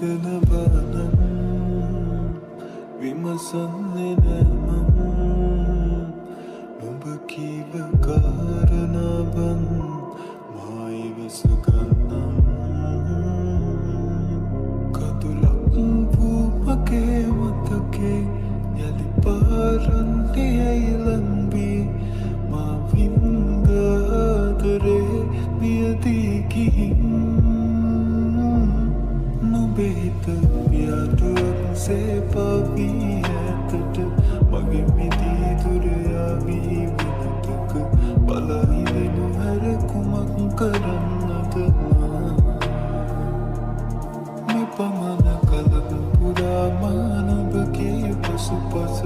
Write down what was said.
හිතන බනම් විමසන්නේ නෑ මං නුඹ කීව කාරණාවන් මා ඉවස ගන්නම් කඳුලක් වූ මගේ මතකේ යලි පාරන්නේ ඇයිලන්බී මා වින්දාදරේ මියදී ගිහින් නුඹේ හිත පියාටුවක්සේ පාවී ඇතට මගේ මිදී දුරයාවී විදුතක බලහිදෙනු හැර කුමක් කරන්නද මේ පමණ කලක් පුරා මානවගේ පසුපස